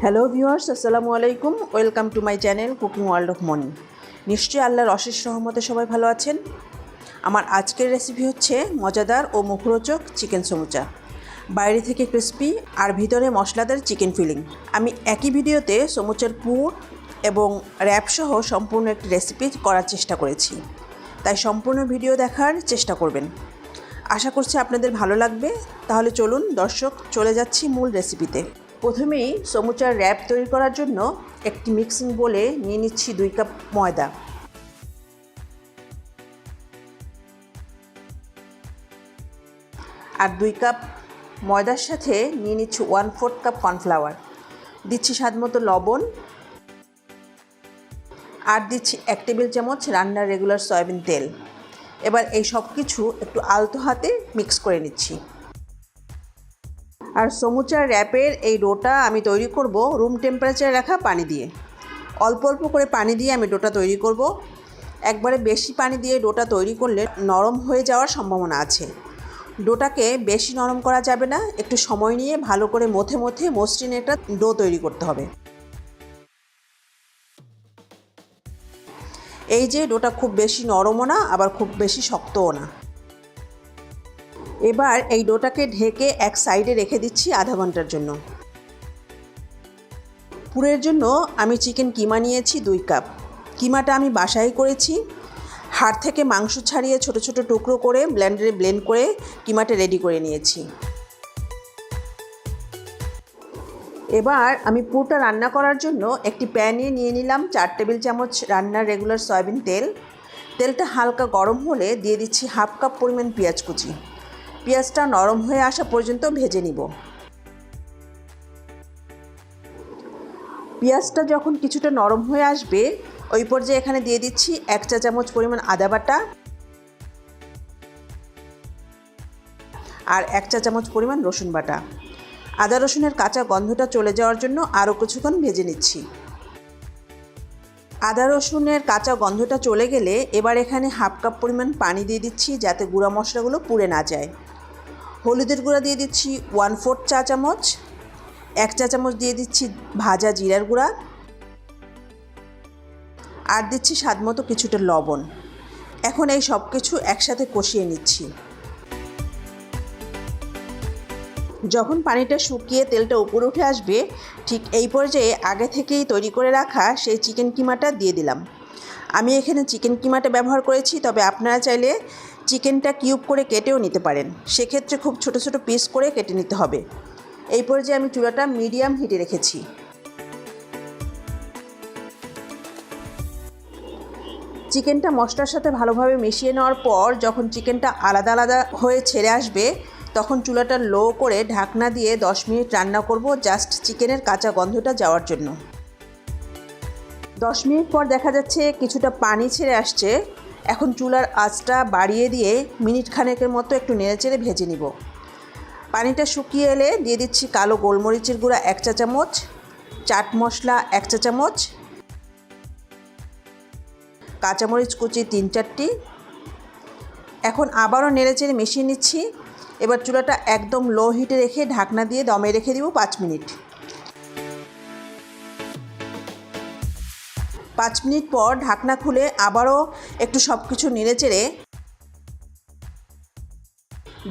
Hello viewers, আসসালামু আলাইকুম। Welcome to my channel cooking world of money. নিশ্চয়ই আল্লাহর অশেষ রহমতে সবাই ভালো আছেন। আমার আজকের রেসিপি হচ্ছে মজাদার ও মুখরোচক চিকেন সমুচা। বাইরে থেকে ক্রিস্পি আর ভিতরে মশলাদার চিকেন ফিলিং। আমি একই ভিডিওতে সমুচার পুর এবং র্যাপ সহ সম্পূর্ণ একটি রেসিপি করার চেষ্টা করেছি, তাই সম্পূর্ণ ভিডিও দেখার চেষ্টা করবেন। আশা করছি আপনাদের ভালো লাগবে। তাহলে চলুন দর্শক, চলে যাচ্ছি মূল রেসিপিতে। প্রথমেই সমুচার র্যাপ তৈরি করার জন্য একটি মিক্সিং বোলে নিয়ে নিচ্ছি 2 কাপ ময়দা। আর 2 কাপ ময়দার সাথে নিয়ে নিচ্ছি 1/4 কাপ কর্নফ্লাওয়ার। দিচ্ছি স্বাদমতো লবণ আর দিচ্ছি 1 টেবিল চামচ রান্নার রেগুলার সয়াবিন তেল। এবার এই সব কিছু একটু আলতো হাতে মিক্স করে নিচ্ছি। আর সমুচার র্যাপের এই ডোটা আমি তৈরি করব রুম টেম্পারেচারে রাখা পানি দিয়ে। অল্প অল্প করে পানি দিয়ে আমি ডোটা তৈরি করব। একবারে বেশি পানি দিয়ে ডোটা তৈরি করলে নরম হয়ে যাওয়ার সম্ভাবনা আছে। ডোটাকে বেশি নরম করা যাবে না, একটু সময় নিয়ে ভালো করে মথে মসৃণ একটা ডো তৈরি করতে হবে। এই যে ডোটা খুব বেশি নরমও না, আবার খুব বেশি শক্তও না। এবার এই ডোটাকে ঢেকে এক সাইডে রেখে দিচ্ছি আধা ঘন্টার জন্য। পুরের জন্য আমি চিকেন কিমা নিয়েছি 2 কাপ। কিমাটা আমি বাসায় করেছি। হাড় থেকে মাংস ছাড়িয়ে ছোট ছোট টুকরো করে ব্লেন্ডারে ব্লেন্ড করে কিমাটা রেডি করে নিয়েছি। এবার আমি পুরটা রান্না করার জন্য একটি প্যানে নিয়ে নিলাম 4 টেবিল চামচ রান্নার রেগুলার সয়াবিন তেল। তেলটা হালকা গরম হলে দিয়ে দিচ্ছি 1/2 কাপ পরিমাণ পেঁয়াজ কুচি। পেঁয়াজটা নরম হয়ে আসা পর্যন্ত ভেজে নিব। পেঁয়াজটা যখন কিছুটা নরম হয়ে আসবে, ওই পর্যায়ে এখানে দিয়ে দিচ্ছি 1 চা চামচ পরিমাণ আদা বাটা আর 1 চা চামচ পরিমাণ রসুন বাটা। আদা রসুনের কাঁচা গন্ধটা চলে যাওয়ার জন্য আরও কিছুক্ষণ ভেজে নিচ্ছি। আদা রসুনের কাঁচা গন্ধটা চলে গেলে এবার এখানে 1/2 কাপ পরিমাণ পানি দিয়ে দিচ্ছি, যাতে গুঁড়া মশলাগুলো পুড়ে না যায়। হলুদের গুঁড়া দিয়ে দিচ্ছি 1/4 চা চামচ। 1 চা চামচ দিয়ে দিচ্ছি ভাজা জিরার গুঁড়া আর দিচ্ছি স্বাদমতো কিছুটা লবণ। এখন এই সব কিছু একসাথে কষিয়ে নিচ্ছি। যখন পানিটা শুকিয়ে তেলটা উপরে উঠে আসবে, ঠিক এই পর্যায়ে আগে থেকেই তৈরি করে রাখা সেই চিকেন কিমাটা দিয়ে দিলাম। আমি এখানে চিকেন কিমাটা ব্যবহার করেছি, তবে আপনারা চাইলে চিকেনটা কিউব করে কেটেও নিতে পারেন। সেক্ষেত্রে খুব ছোট ছোট পিস করে কেটে নিতে হবে। এই পর্যায়ে আমি চুলাটা মিডিয়াম হিটে রেখেছি। চিকেনটা মশলার সাথে ভালোভাবে মিশিয়ে নেওয়ার পর যখন চিকেনটা আলাদা আলাদা হয়ে ছেড়ে আসবে, তখন চুলাটা লো করে ঢাকনা দিয়ে 10 মিনিট রান্না করব, জাস্ট চিকেনের কাঁচা গন্ধটা যাওয়ার জন্য। 10 মিনিট পর দেখা যাচ্ছে কিছুটা পানি ছেড়ে আসছে। এখন চুলার আঁচটা বাড়িয়ে দিয়ে মিনিট খানেকের মতো একটু নেড়েচেড়ে ভেজে নিব। পানিটা শুকিয়ে এলে দিয়ে দিচ্ছি কালো গোলমরিচের গুঁড়া 1 চা চামচ, চাট মশলা 1 চা চামচ, কাঁচামরিচ কুচি 3-4টি। এখন আবারও নেড়েচেড়ে মিশিয়ে নিচ্ছি। এবার চুলাটা একদম লো হিটে রেখে ঢাকনা দিয়ে দমে রেখে দিব 5 মিনিট। 5 মিনিট পর ঢাকনা খুলে আবারও একটু সব কিছু নেড়েচেড়ে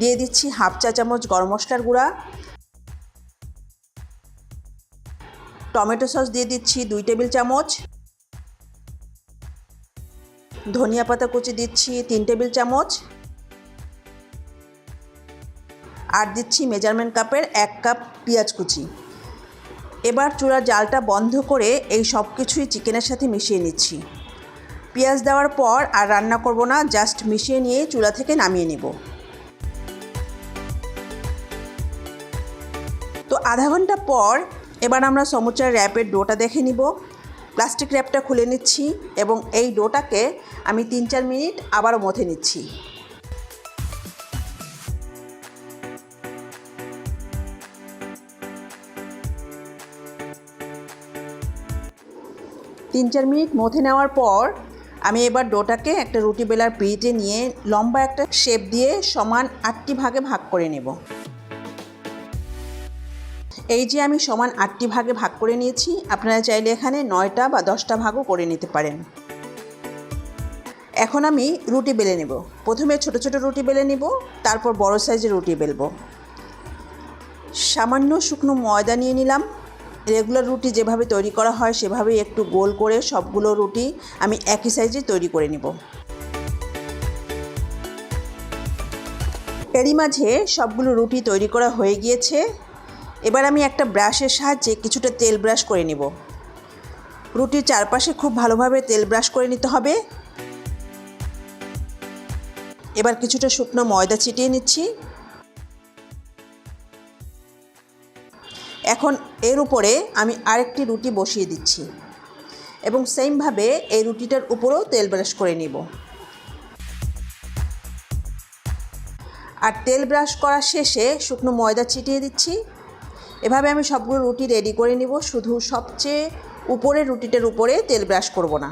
দিয়ে দিচ্ছি 1/2 চা চামচ গরম মশলার গুঁড়া, টমেটো সস দিয়ে দিচ্ছি 2 টেবিল চামচ, ধনিয়া পাতা কুচি দিচ্ছি 3 টেবিল চামচ আর দিচ্ছি মেজারমেন্ট কাপের 1 কাপ পেঁয়াজ কুচি। এবার চুলার জালটা বন্ধ করে এই সব কিছুই চিকেনের সাথে মিশিয়ে নিচ্ছি। পেঁয়াজ দেওয়ার পর আর রান্না করব না, জাস্ট মিশিয়ে নিয়ে চুলা থেকে নামিয়ে নেব। তো আধা ঘন্টা পর এবার আমরা সমুচার র্যাপের ডোটা দেখে নিব। প্লাস্টিক র্যাপটা খুলে নিচ্ছি এবং এই ডোটাকে আমি 3-4 মিনিট আবারও মথে নিচ্ছি। তিন চার মিনিট মথে নেওয়ার পর আমি এবার ডোটাকে একটা রুটি বেলার পিঠে নিয়ে লম্বা একটা শেপ দিয়ে সমান 8টি ভাগে ভাগ করে নেব। এই যে আমি সমান 8টি ভাগে ভাগ করে নিয়েছি, আপনারা চাইলে এখানে 9টা বা 10টা ভাগও করে নিতে পারেন। এখন আমি রুটি বেলে নেব। প্রথমে ছোট ছোট রুটি বেলে নেব, তারপর বড় সাইজের রুটি বেলবো। সামান্য শুকনো ময়দা নিয়ে নিলাম। রেগুলার রুটি যেভাবে তৈরি করা হয় সেভাবেই একটু গোল করে সবগুলো রুটি আমি একই সাইজে তৈরি করে নেব। এরই মাঝে সবগুলো রুটি তৈরি করা হয়ে গিয়েছে। এবার আমি একটা ব্রাশের সাহায্যে কিছুটা তেল ব্রাশ করে নেব। রুটির চারপাশে খুব ভালোভাবে তেল ব্রাশ করে নিতে হবে। এবার কিছুটা শুকনো ময়দা ছিটিয়ে নিচ্ছি। এখন এর উপরে আমি আরেকটি রুটি বসিয়ে দিচ্ছি এবং সেমভাবে এই রুটিটার উপরেও তেল ব্রাশ করে নিব। আর তেল ব্রাশ করার শেষে শুকনো ময়দা ছিটিয়ে দিচ্ছি। এভাবে আমি সবগুলো রুটি রেডি করে নিব, শুধু সবচেয়ে উপরের রুটিটার উপরে তেল ব্রাশ করব না।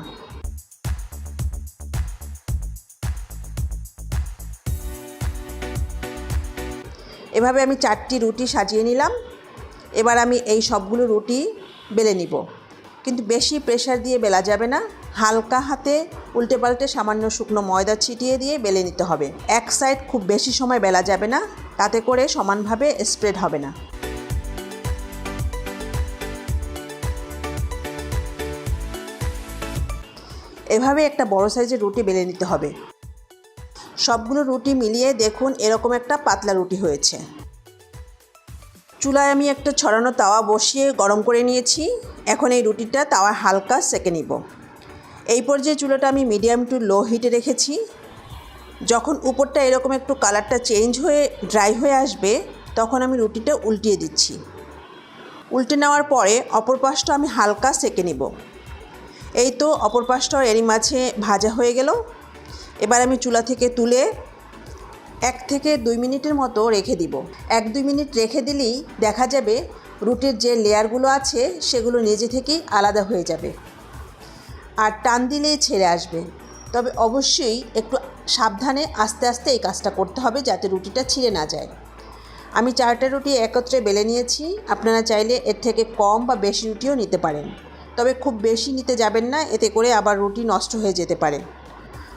এভাবে আমি 4টি রুটি সাজিয়ে নিলাম। এবার আমি এই সবগুলো রুটি বেলে নিব, কিন্তু বেশি প্রেসার দিয়ে বেলা যাবে না। হালকা হাতে উল্টে পাল্টে সামান্য শুকনো ময়দা ছিটিয়ে দিয়ে বেলে নিতে হবে। এক সাইড খুব বেশি সময় বেলা যাবে না, তাতে করে সমানভাবে স্প্রেড হবে না। এভাবে একটা বড় সাইজের রুটি বেলে নিতে হবে। সবগুলো রুটি মিলিয়ে দেখুন এরকম একটা পাতলা রুটি হয়েছে। চুলায় আমি একটা ছড়ানো তাওয়া বসিয়ে গরম করে নিয়েছি। এখন এই রুটিটা তাওয়া হালকা সেঁকে নিব। এই পর্যায়ে চুলাটা আমি মিডিয়াম টু লো হিটে রেখেছি। যখন উপরটা এরকম একটু কালারটা চেঞ্জ হয়ে ড্রাই হয়ে আসবে, তখন আমি রুটিটা উল্টিয়ে দিচ্ছি। উল্টে নেওয়ার পরে অপর পাশটা আমি হালকা সেঁকে নিব। এই তো অপর পাশটাও এরই মাঝে ভাজা হয়ে গেল। এবার আমি চুলা থেকে তুলে 1 থেকে 2 মিনিটের মতো রেখে দিব। 1-2 মিনিট রেখে দিলেই দেখা যাবে রুটির যে লেয়ারগুলো আছে সেগুলো নিজে থেকেই আলাদা হয়ে যাবে আর টান দিলেই ছেড়ে আসবে। তবে অবশ্যই একটু সাবধানে আস্তে আস্তে এই কাজটা করতে হবে যাতে রুটিটা ছিঁড়ে না যায়। আমি 4টা রুটি একত্রে বেলে নিয়েছি। আপনারা চাইলে এর থেকে কম বা বেশি রুটিও নিতে পারেন, তবে খুব বেশি নিতে যাবেন না, এতে করে আবার রুটি নষ্ট হয়ে যেতে পারে।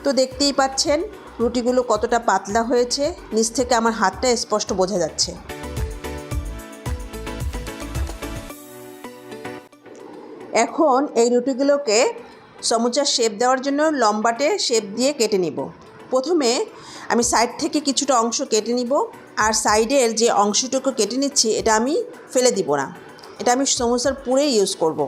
তো দেখতেই পাচ্ছেন রুটিগুলো কতটা পাতলা হয়েছে, নিচ থেকে আমার হাতটা স্পষ্ট বোঝা যাচ্ছে। এখন এই রুটিগুলোকে সমুচার শেপ দেওয়ার জন্য লম্বাটে শেপ দিয়ে কেটে নিব। প্রথমে আমি সাইড থেকে কিছুটা অংশ কেটে নিব, আর সাইডের যে অংশটুকু কেটে নিচ্ছি এটা আমি ফেলে দিব না, এটা আমি সমুচার পুরে ইউজ করব।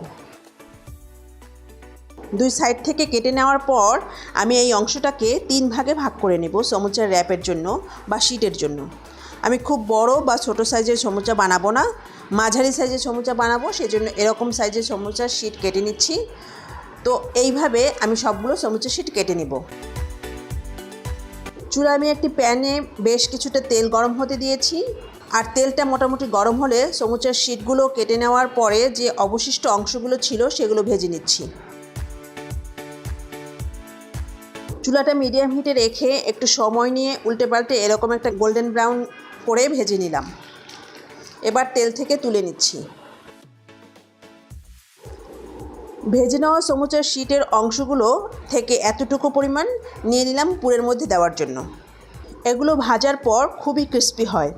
2 সাইড থেকে কেটে নেওয়ার পর আমি এই অংশটাকে 3 ভাগে ভাগ করে নেব সমুচার র্যাপের জন্য বা শীটের জন্য। আমি খুব বড় বা ছোট সাইজের সমুচা বানাবো না, মাঝারি সাইজের সমুচা বানাবো, সেজন্য এরকম সাইজের সমুচার শীট কেটে নিচ্ছি। তো এইভাবে আমি সবগুলো সমুচার শীট কেটে নেব। চুলায় আমি একটি প্যানে বেশ কিছুটা তেল গরম হতে দিয়েছি, আর তেলটা মোটামুটি গরম হলে সমুচার শীটগুলো কেটে নেওয়ার পরে যে অবশিষ্ট অংশগুলো ছিল সেগুলো ভেজে নিচ্ছি। চুলাটা মিডিয়াম হিটে রেখে একটু সময় নিয়ে উল্টে পাল্টে এরকম একটা গোল্ডেন ব্রাউন করে ভেজে নিলাম। এবার তেল থেকে তুলে নিচ্ছি। ভেজে নেওয়া সমুচার শীটের অংশগুলো থেকে এতটুকু পরিমাণ নিয়ে নিলাম পুরের মধ্যে দেওয়ার জন্য। এগুলো ভাজার পর খুবই ক্রিস্পি হয়।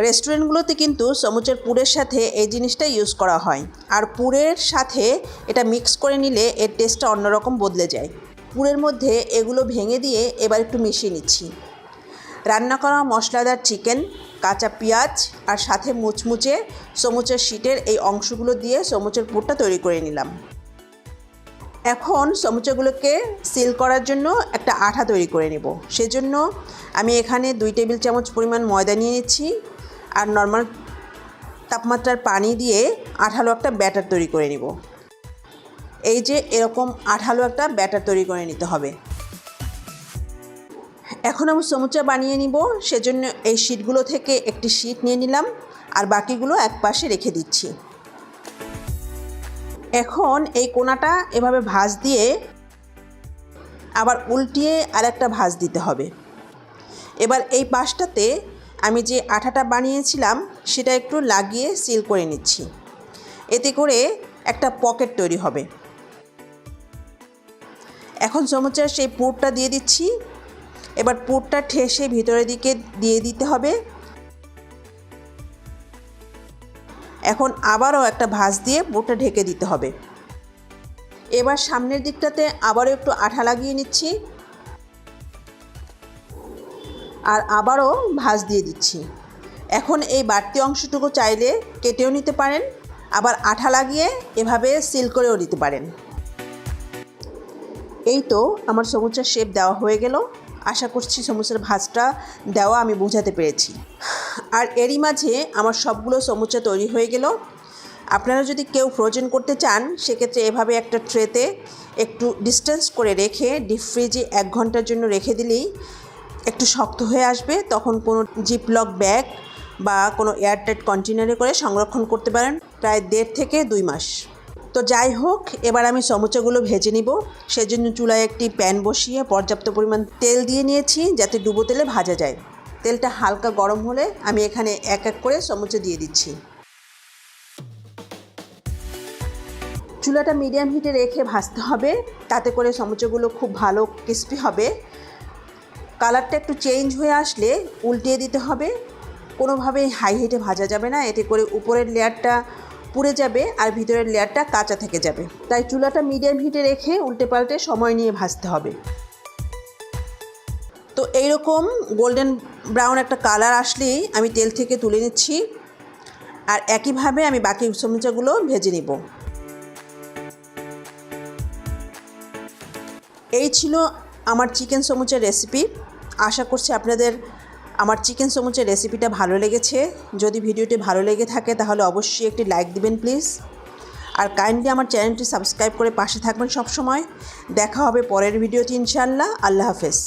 রেস্টুরেন্টগুলোতে কিন্তু সমুচার পুরের সাথে এই জিনিসটা ইউজ করা হয়, আর পুরের সাথে এটা মিক্স করে নিলে এর টেস্টটা অন্যরকম বদলে যায়। পুরের মধ্যে এগুলো ভেঙে দিয়ে এবার একটু মিশিয়ে নিচ্ছি। রান্না করা মশলাদার চিকেন, কাঁচা পেঁয়াজ আর সাথে মুচমুচে সমুচার শীটের এই অংশগুলো দিয়ে সমুচার পুরটা তৈরি করে নিলাম। এখন সমুচাগুলোকে সিল করার জন্য একটা আঠা তৈরি করে নেব। সেজন্য আমি এখানে 2 টেবিল চামচ পরিমাণ ময়দা নিয়ে নিচ্ছি, আর নর্মাল তাপমাত্রার পানি দিয়ে আঠালো একটা ব্যাটার তৈরি করে নিব। এই যে এরকম আঠালো একটা ব্যাটার তৈরি করে নিতে হবে। এখন আমি সমুচা বানিয়ে নিব, সেজন্য এই শীটগুলো থেকে একটি শীট নিয়ে নিলাম আর বাকিগুলো এক পাশে রেখে দিচ্ছি। এখন এই কোণাটা এভাবে ভাঁজ দিয়ে আবার উল্টিয়ে আরেকটা ভাঁজ দিতে হবে। এবার এই পাশটাতে আমি যে আঠাটা বানিয়েছিলাম সেটা একটু লাগিয়ে সিল করে নিচ্ছি। এতে করে একটা পকেট তৈরি হবে। এখন সমুচার সেই পুরটা দিয়ে দিচ্ছি। এবার পুরটা ঠেসে ভিতরের দিকে দিয়ে দিতে হবে। এখন আবারও একটা ভাঁজ দিয়ে পুরটা ঢেকে দিতে হবে। এবার সামনের দিকটাতে আবারও একটু আঠা লাগিয়ে নিচ্ছি আর আবারও ভাঁজ দিয়ে দিচ্ছি। এখন এই বাড়তি অংশটুকু চাইলে কেটেও নিতে পারেন, আবার আঠা লাগিয়ে এভাবে সিল করেও দিতে পারেন। এই তো আমার সমুচার শেপ দেওয়া হয়ে গেল। আশা করছি সমুচার ভাঁজটা দেওয়া আমি বোঝাতে পেরেছি। আর এরই মাঝে আমার সবগুলো সমুচা তৈরি হয়ে গেল। আপনারা যদি কেউ ফ্রোজেন করতে চান সেক্ষেত্রে এভাবে একটা ট্রেতে একটু ডিস্টেন্স করে রেখে ডিপ ফ্রিজে 1 ঘন্টার জন্য রেখে দিলেই একটু শক্ত হয়ে আসবে। তখন কোনো জিপলক ব্যাগ বা কোনো এয়ারটাইট কন্টেনারে করে সংরক্ষণ করতে পারেন প্রায় 1.5 থেকে 2 মাস। তো যাই হোক, এবার আমি সমুচাগুলো ভেজে নিব। সেজন্য চুলায় একটি প্যান বসিয়ে পর্যাপ্ত পরিমাণ তেল দিয়ে নিয়েছি যাতে ডুবো তেলে ভাজা যায়। তেলটা হালকা গরম হলে আমি এখানে এক এক করে সমুচা দিয়ে দিচ্ছি। চুলাটা মিডিয়াম হিটে রেখে ভাজতে হবে, তাতে করে সমুচাগুলো খুব ভালো ক্রিস্পি হবে। কালারটা একটু চেঞ্জ হয়ে আসলে উল্টিয়ে দিতে হবে। কোনোভাবেই হাই হিটে ভাজা যাবে না, এতে করে উপরের লেয়ারটা পুড়ে যাবে আর ভিতরের লেয়ারটা কাঁচা থেকে যাবে। তাই চুলাটা মিডিয়াম হিটে রেখে উল্টে পাল্টে সময় নিয়ে ভাজতে হবে। তো এইরকম গোল্ডেন ব্রাউন একটা কালার আসলেই আমি তেল থেকে তুলে নিচ্ছি আর একইভাবে আমি বাকি সমুচাগুলো ভেজে নিব। এই ছিল আমার চিকেন সমুচার রেসিপি। আশা করছি আপনাদের আমার চিকেন সমুচার রেসিপিটা ভালো লেগেছে। যদি ভিডিওটি ভালো লেগে থাকে তাহলে অবশ্যই একটি লাইক দিবেন প্লিজ। আর কাইন্ডলি আমার চ্যানেলটি সাবস্ক্রাইব করে পাশে থাকবেন সব সময়। দেখা হবে পরের ভিডিওতে ইনশাআল্লাহ। আল্লাহ হাফেজ।